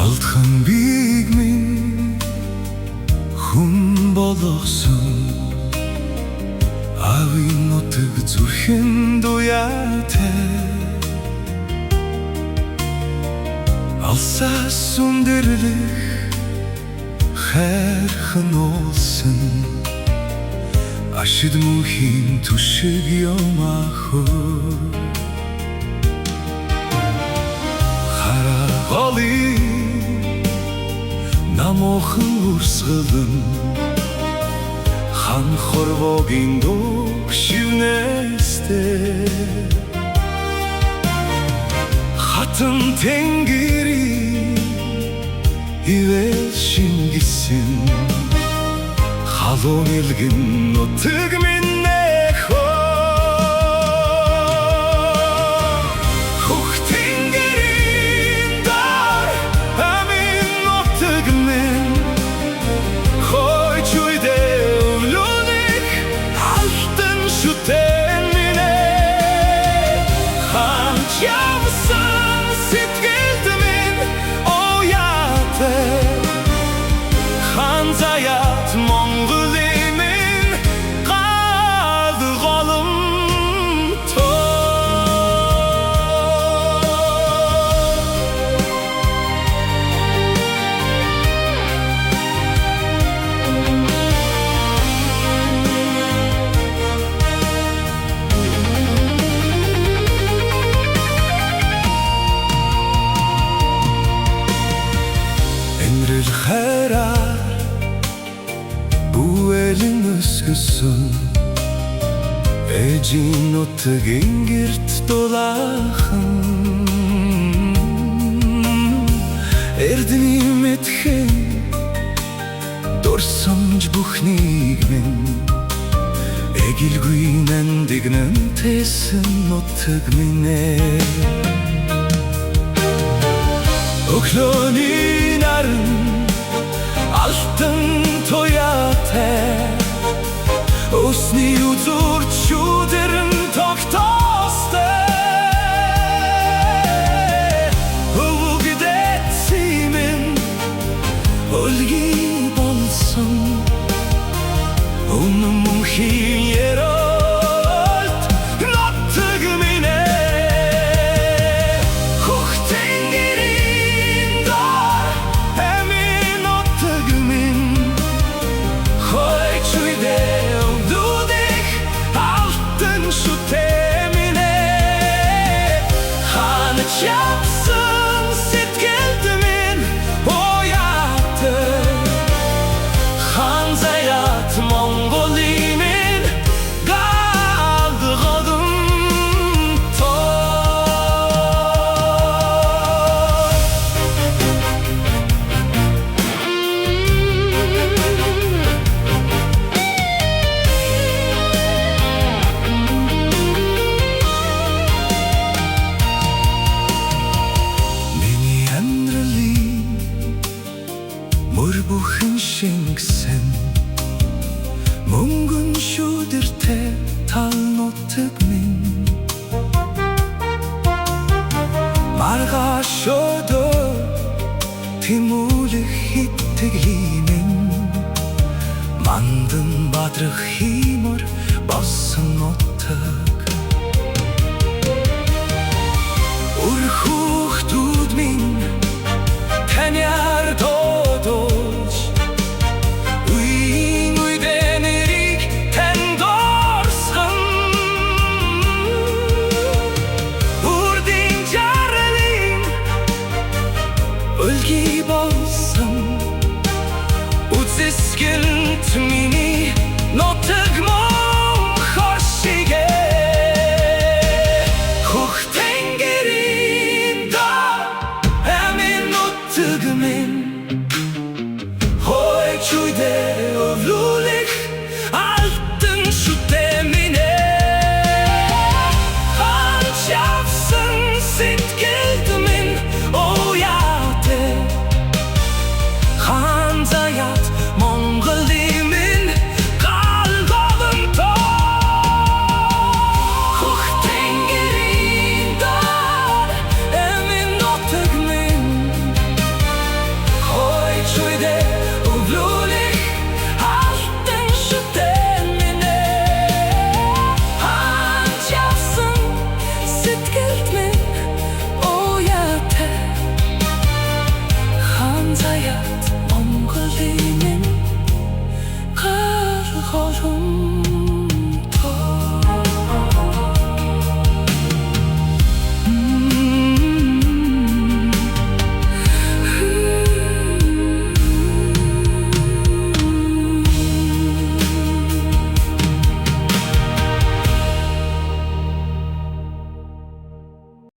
Алтхан бийг минь хүн болгосон Авийн нутаг зүрхэн дуяатай Алсаас өндөрлөх хайрхан уулсан Ашид мөнхийн түшиг юм ахөө Харааголын намуухан үрсгэлэн Хан хорвогийн дуу шивнэстэй Хатан тэнгэрийн ивэл шингэсэн Халуун илгэн нутаг минь эхөө Хөх тэнгэрийн дар амин нутаг минь Хойч үйдэ өвлөнийг алтан шүтэн минь Ханч явсан сэтгэлд минь ояатай Хан заят Монголын минь галды голомтой Энрэл хайраар Бүэлэн өсгсөн Ээжийн нутгийн гэрт дулаахан Эрдэнэ мэдхэн дурсамж бүхнийг минь Эгилгүй нандигнан тэсэн нутаг минь Өглөөний наран алтан туяатай Өсний үзүүрт шүүдэрэн тогтоостой Өвгөдөцсөн минь өлгий болсон Өмнө мөнхийн ерөлт нутаг минь Хөх тэнгэрийн дар амин нутаг минь Хойч үйдэ өвлөнийг алтан шүтэн минь Ханч явсан сэтгэлд минь ояатай Хан заят Монголын минь галды голомтой Миний амьдралын мөр бүхэн шингэсэн Мөнгөн шүүдэртэй тал нутаг минь Маргааш өдөр тэмүүлэх итгэлийн Мандан бадрах химөр болсон нутаг